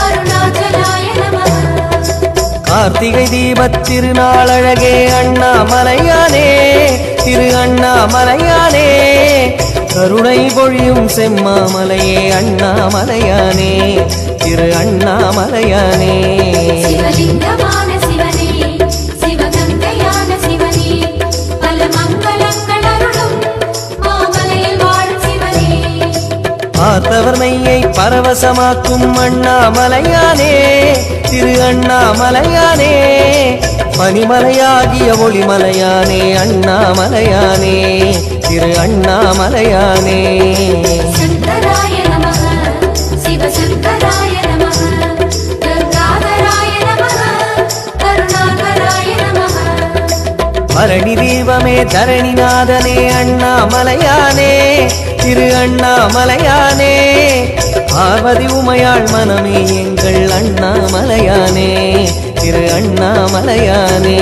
அருணாச்சலாய நமः. கார்த்திகை தீபத் திருநாளழகே அண்ணாமலையானே திரு அண்ணாமலையானே கருணை பொழியும் செம்மாமலையே அண்ணாமலையானே திரு அண்ணாமலையானே. சிவலிங்கமான சிவனே சிவகங்கையான சிவனே பல மங்களங்கள் அருளும் மாமலையில் வாழும் சிவனே. பார்த்தவர் மெய்யை பரவசமாக்கும் அண்ணாமலையானே திரு அண்ணாமலையானே பனிமலையாகிய ஒளிமலையானே அண்ணாமலையானே திரு அண்ணாமலையானே. சங்கராய நமः சிவசங்கராய நமः கங்காதராய நமः கருணாகராய நமः. பரணி தீபமே தரணிநாதனே அண்ணாமலையானே திரு அண்ணாமலையானே பார்வதி உமையாள் மனமே எங்கள் அண்ணாமலையானே திரு அண்ணாமலையானே.